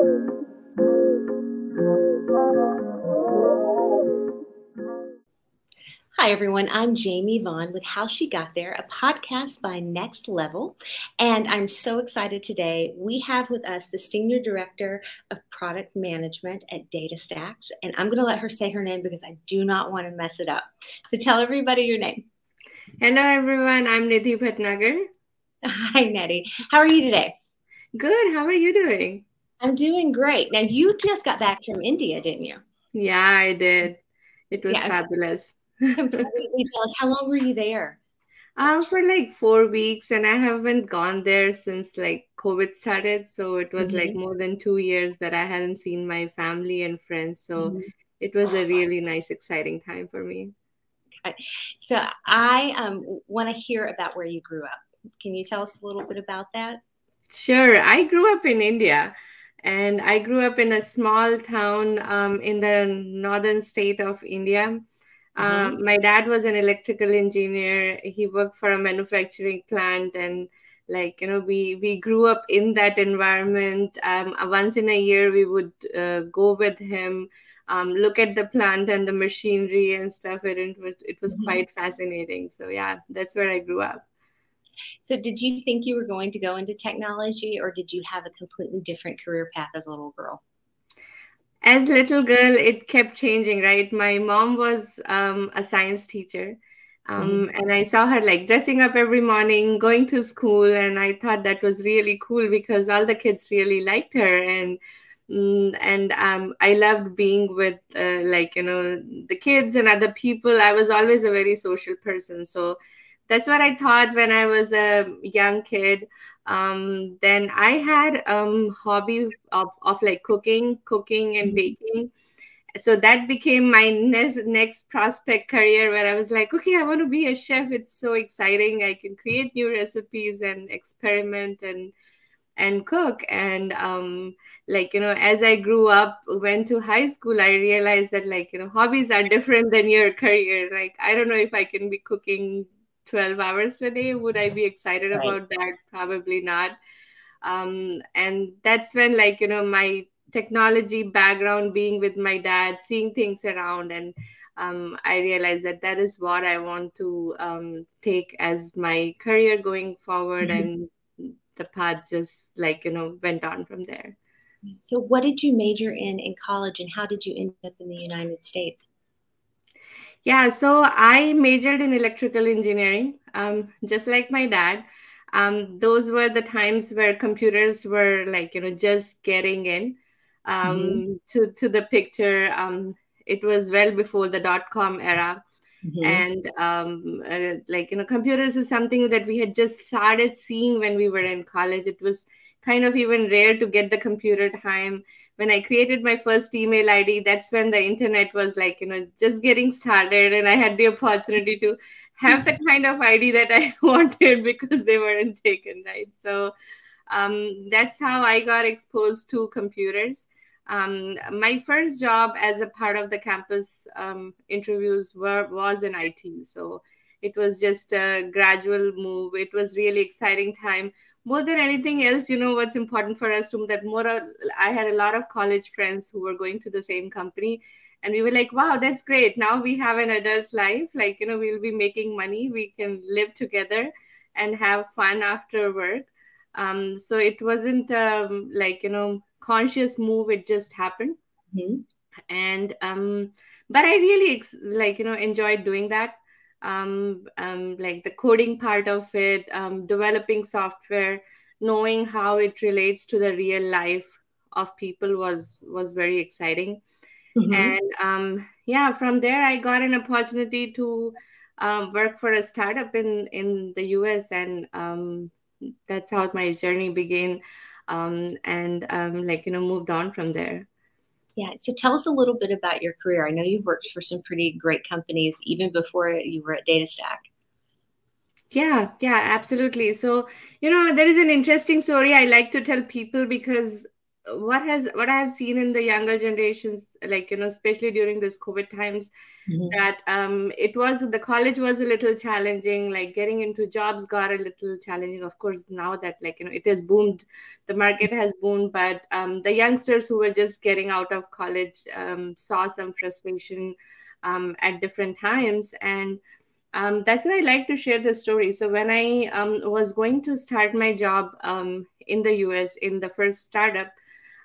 Hi, everyone. I'm Jamie Vaughn with How She Got There, a podcast by Nxt Level. And I'm so excited today. We have with us the Senior Director of Product Management at DataStax. And I'm going to let her say her name because I do not want to mess it up. So tell everybody your name. Hello, everyone. I'm Nidhi Bhatnagar. Hi, Nidhi. How are you today? Good. How are you doing? I'm doing great. Now, you just got back from India, didn't you? Yeah, I did. It was fabulous. Completely tell us, how long were you there? For like 4 weeks, and I haven't gone there since like COVID started. So it was like more than 2 years that I hadn't seen my family and friends. So it was a really nice, exciting time for me. So I want to hear about where you grew up. Can you tell us a little bit about that? Sure. I grew up in India, and I grew up in a small town in the northern state of India. My dad was an electrical engineer. He worked for a manufacturing plant, and we grew up in that environment. Once in a year, we would go with him, look at the plant and the machinery and stuff. It was quite fascinating. So yeah, that's where I grew up. So did you think you were going to go into technology, or did you have a completely different career path as a little girl? As little girl, it kept changing, right? My mom was a science teacher. And I saw her like dressing up every morning, going to school, and I thought that was really cool because all the kids really liked her, and I loved being with the kids and other people. I was always a very social person, so that's what I thought when I was a young kid. Then I had hobby of like cooking and baking. So that became my next prospect career, where I was like, okay, I want to be a chef. It's so exciting. I can create new recipes and experiment and cook. And as I grew up, went to high school, I realized that hobbies are different than your career. Like, I don't know if I can be cooking 12 hours a day. Would I be excited about that? Probably not. And that's when my technology background, being with my dad, seeing things around, and I realized that that is what I want to take as my career going forward. And the path just went on from there. So what did you major in college, and how did you end up in the United States? Yeah, so I majored in electrical engineering, just like my dad. Those were the times where computers were just getting in to the picture. It was well before the dot-com era. And computers is something that we had just started seeing when we were in college. It was kind of even rare to get the computer time. When I created my first email ID, that's when the internet was just getting started, and I had the opportunity to have the kind of ID that I wanted because they weren't taken, right? So that's how I got exposed to computers. My first job as a part of the campus interviews was in IT. So it was just a gradual move. It was really exciting time. More than anything else, what's important for us to that I had a lot of college friends who were going to the same company. And we were like, wow, that's great. Now we have an adult life. We'll be making money. We can live together and have fun after work. So it wasn't conscious move. It just happened. And but I really enjoyed doing that. The coding part of it, developing software, knowing how it relates to the real life of people was very exciting. And from there I got an opportunity to work for a startup in the US, and that's how my journey began, and moved on from there. Yeah. So tell us a little bit about your career. I know you've worked for some pretty great companies even before you were at DataStax. Yeah, absolutely. So, there is an interesting story I like to tell people, because what I have seen in the younger generations, like, especially during this COVID times, Mm-hmm. that the college was a little challenging, like getting into jobs got a little challenging. Of course, now that, like, it has boomed, the market has boomed, but the youngsters who were just getting out of college saw some frustration at different times. And that's why I like to share the story. So when I was going to start my job in the US in the first startup,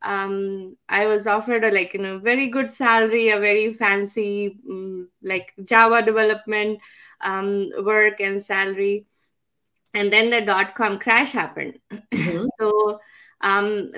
I was offered a, like, very good salary, a very fancy like Java development work and salary. And then the dot-com crash happened. Mm-hmm. So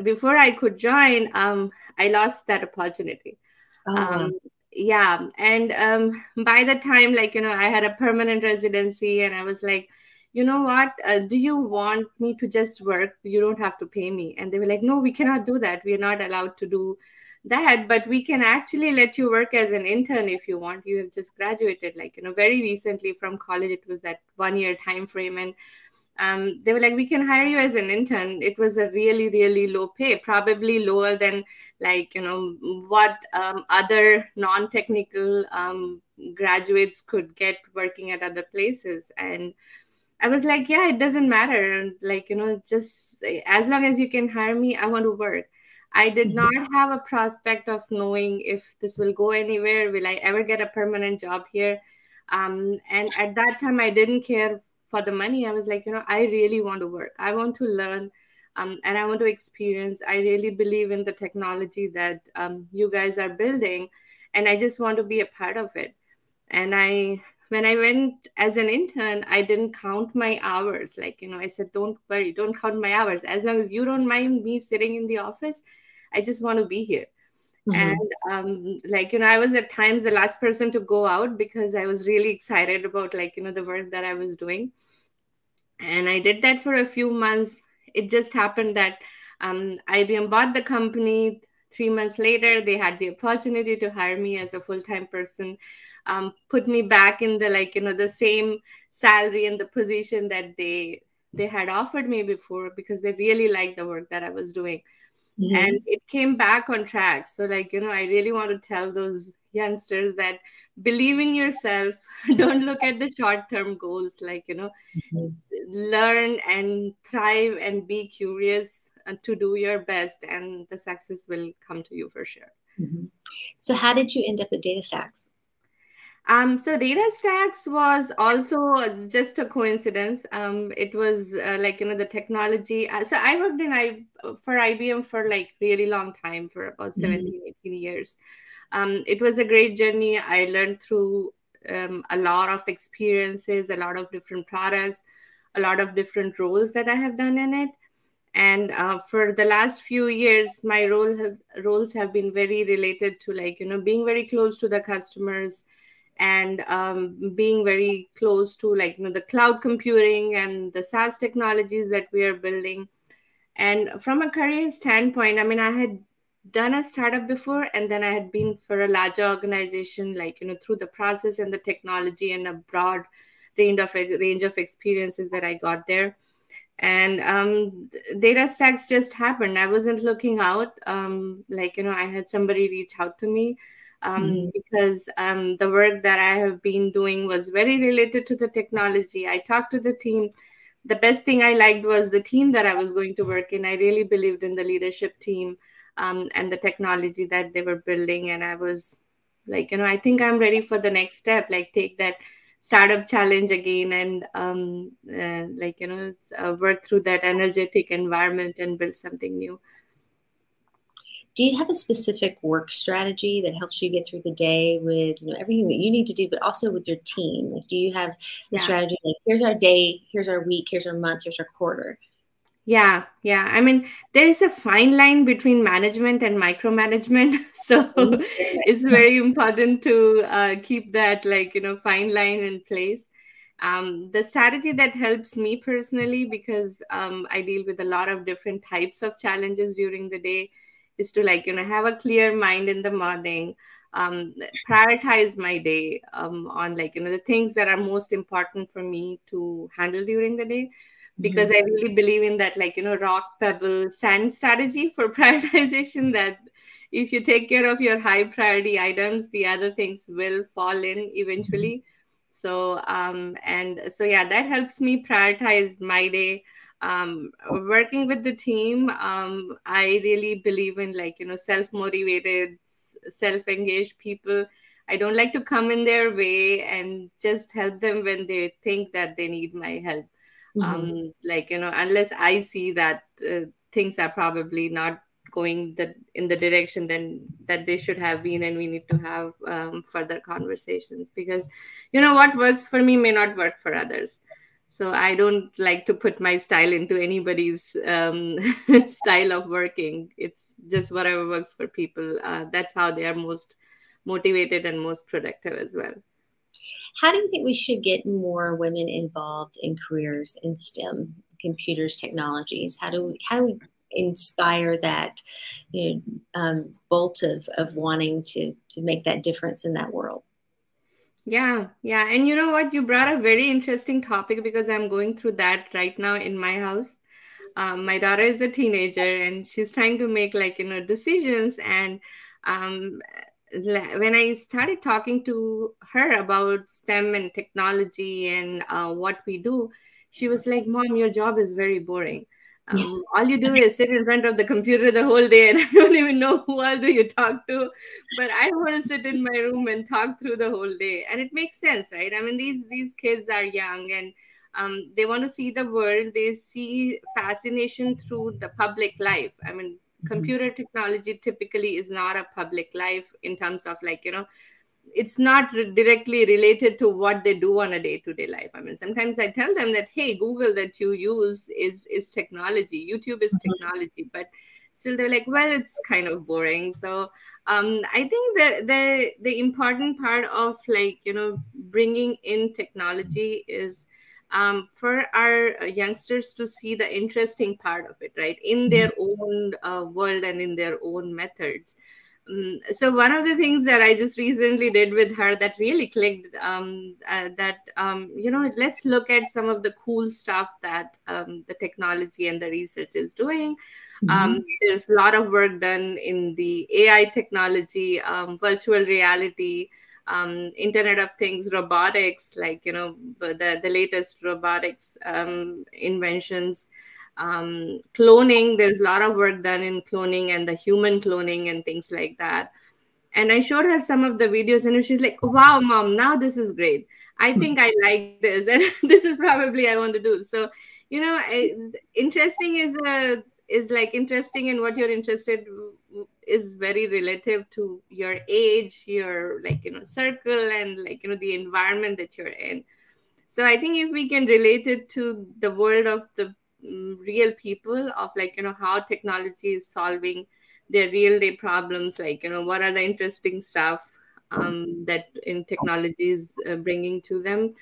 before I could join, I lost that opportunity. Oh, wow. um, yeah. And by the time, like, I had a permanent residency, and I was like, you know what, do you want me to just work? You don't have to pay me. And they were like, no, we cannot do that, we are not allowed to do that, but we can actually let you work as an intern if you want. You have just graduated, like, very recently from college. It was that 1 year time frame. And they were like, we can hire you as an intern. It was a really, really low pay, probably lower than, like, what other non-technical graduates could get working at other places. And I was like, yeah, it doesn't matter. And, like, just as long as you can hire me, I want to work. I did Mm-hmm. not have a prospect of knowing if this will go anywhere. Will I ever get a permanent job here? And at that time, I didn't care for the money. I was like, I really want to work. I want to learn, and I want to experience. I really believe in the technology that you guys are building, and I just want to be a part of it. And when I went as an intern, I didn't count my hours. Like, I said, don't worry, don't count my hours. As long as you don't mind me sitting in the office, I just want to be here. And Mm-hmm. like, I was at times the last person to go out because I was really excited about, like, the work that I was doing. And I did that for a few months. It just happened that IBM bought the company. 3 months later, they had the opportunity to hire me as a full-time person, put me back in the, like, the same salary and the position that they had offered me before, because they really liked the work that I was doing. And Mm-hmm. it came back on track. So, like, I really want to tell those youngsters that believe in yourself. Don't look at the short-term goals. Like, learn and thrive and be curious, to do your best, and the success will come to you for sure. Mm-hmm. So how did you end up at DataStax? So DataStax was also just a coincidence. It was like, the technology. So I worked for IBM for, like, really long time, for about Mm-hmm. 17, 18 years. It was a great journey. I learned through a lot of experiences, a lot of different products, a lot of different roles that I have done in it. And for the last few years, my roles have been very related to, like, being very close to the customers, and being very close to, like, the cloud computing and the SaaS technologies that we are building. And from a career standpoint, I mean, I had done a startup before, and then I had been for a larger organization, like, through the process and the technology and a broad range of experiences that I got there. And DataStax just happened. I wasn't looking out. Like, I had somebody reach out to me, Mm-hmm. because the work that I have been doing was very related to the technology. I talked to the team. The best thing I liked was the team that I was going to work in. I really believed in the leadership team, and the technology that they were building. And I was like, I think I'm ready for the next step, like take that startup challenge again, and like, work through that energetic environment and build something new. Do you have a specific work strategy that helps you get through the day with everything that you need to do, but also with your team? Like, do you have a Yeah. strategy like here's our day, here's our week, here's our month, here's our quarter? Yeah. I mean, there is a fine line between management and micromanagement. So Mhm. it's very important to keep that, like, fine line in place. The strategy that helps me personally, because I deal with a lot of different types of challenges during the day, is to, like, have a clear mind in the morning, prioritize my day on, like, the things that are most important for me to handle during the day. because I really believe in that, like, rock, pebble, sand strategy for prioritization, that if you take care of your high priority items, the other things will fall in eventually. So, and so, yeah, that helps me prioritize my day. Working with the team, I really believe in, like, self-motivated, self-engaged people. I don't like to come in their way and just help them when they think that they need my help. Like, unless I see that things are probably not going in the direction then that they should have been, and we need to have further conversations, because what works for me may not work for others. So I don't like to put my style into anybody's style of working. It's just whatever works for people. That's how they are most motivated and most productive as well. How do you think we should get more women involved in careers in STEM, computers, technologies? How do we inspire that, bolt of wanting to make that difference in that world? Yeah, yeah. And you know what? You brought a very interesting topic, because I'm going through that right now in my house. My daughter is a teenager and she's trying to make, like, decisions. And um, when I started talking to her about STEM and technology and what we do, she was like, "Mom, your job is very boring. All you do is sit in front of the computer the whole day, and I don't even know who all do you talk to. But I want to sit in my room and talk through the whole day." And it makes sense, right? I mean, these kids are young, and they want to see the world. They see fascination through the public life. I mean, computer technology typically is not a public life in terms of, like, it's not directly related to what they do on a day-to-day life. I mean, sometimes I tell them that, hey, Google that you use is technology, YouTube is technology, but still they're like, well, it's kind of boring. So I think that the important part of, like, bringing in technology is for our youngsters to see the interesting part of it, right, in their own world and in their own methods. So one of the things that I just recently did with her that really clicked, that let's look at some of the cool stuff that the technology and the research is doing. There's a lot of work done in the AI technology, virtual reality, Internet of Things, robotics, like, the latest robotics inventions, cloning. There's a lot of work done in cloning and the human cloning and things like that. And I showed her some of the videos, and she's like, "Wow, Mom, now this is great. I think I like this, and this is probably I want to do." So, interesting is like interesting, and what you're interested is very relative to your age, your, like, circle, and, like, the environment that you're in. So I think if we can relate it to the world of the real people, of, like, how technology is solving their real day problems, like, what are the interesting stuff that in technology is bringing to them,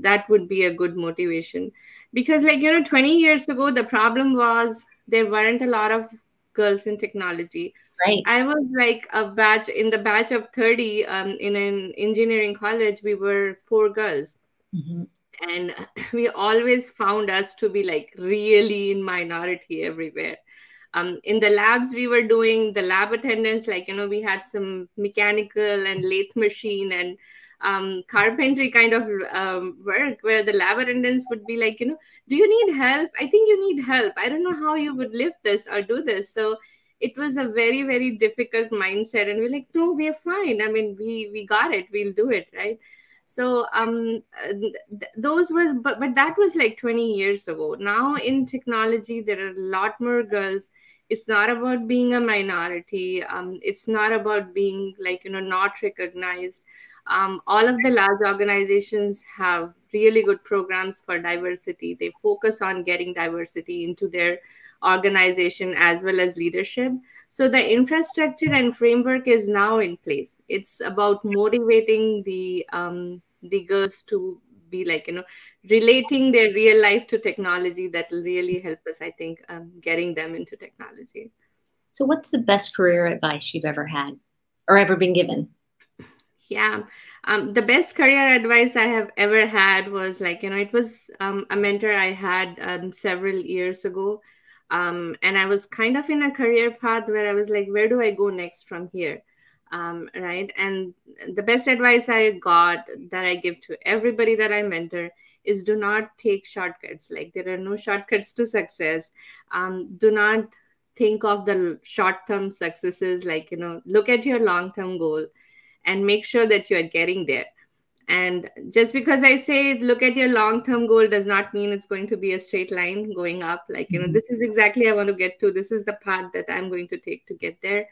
that would be a good motivation. Because, like, 20 years ago, the problem was there weren't a lot of girls in technology. Right. I was like in the batch of 30, in an engineering college, we were 4 girls. And we always found us to be, like, really in minority everywhere. In the labs we were doing, the lab attendants, like, we had some mechanical and lathe machine and carpentry kind of work, where the lab attendants would be like, "Do you need help? I think you need help. I don't know how you would lift this or do this." So it was a very, very difficult mindset, and we're like, "No, we're fine. I mean, we got it. We'll do it," right? So those was, but that was like 20 years ago. Now in technology there are a lot more girls. It's not about being a minority. It's not about being, like, not recognized. All of the large organizations have really good programs for diversity. They focus on getting diversity into their organization as well as leadership. So the infrastructure and framework is now in place. It's about motivating the girls to be, like, relating their real life to technology. That will really help us, I think, getting them into technology. So, what's the best career advice you've ever had or ever been given? Yeah. The best career advice I have ever had was like, it was a mentor I had several years ago. And I was kind of in a career path where I was like, where do I go next from here? Right. And the best advice I got that I give to everybody that I mentor is do not take shortcuts. Like, there are no shortcuts to success. Do not think of the short term successes. Like, look at your long term goal and make sure that you are getting there. And just because I say look at your long term goal does not mean it's going to be a straight line going up. Like, this is exactly I want to get to. This is the path that I'm going to take to get there.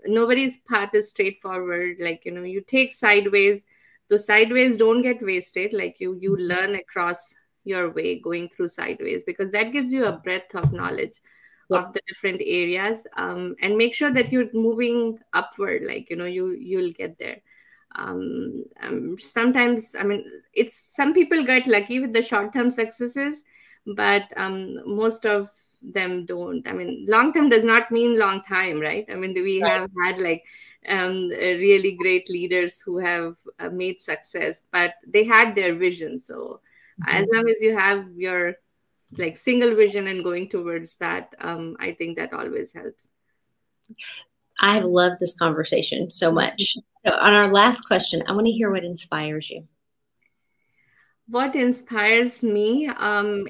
Nobody's path is straightforward. Like, you take sideways. Those sideways don't get wasted. Like, you learn across your way going through sideways, because that gives you a breadth of knowledge Yep. of the different areas, and make sure that you're moving upward. Like, you'll get there. Sometimes, I mean, it's some people get lucky with the short-term successes, but most of them don't. I mean, long term does not mean long time, right? I mean, we Right. have had like really great leaders who have made success, but they had their vision. So as Mhm. long as you have your like single vision and going towards that, I think that always helps. I have loved this conversation so much. So, on our last question, I want to hear what inspires you. What inspires me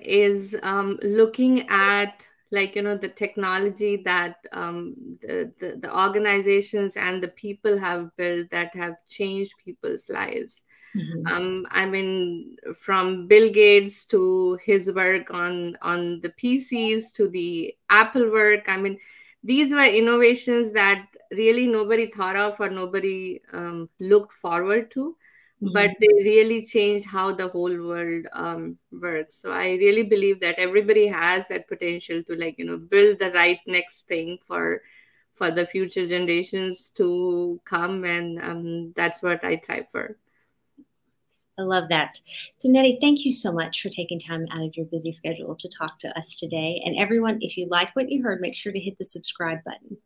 is looking at, like, the technology that the organizations and the people have built that have changed people's lives. Mhm. I mean, from Bill Gates to his work on the PCs to the Apple work. I mean, these were innovations that really nobody thought of or nobody looked forward to, but Mhm. they really changed how the whole world works. So I really believe that everybody has that potential to, like, build the right next thing for the future generations to come, and that's what I thrive for. I love that. So, Nettie, thank you so much for taking time out of your busy schedule to talk to us today. And everyone, if you like what you heard, make sure to hit the subscribe button.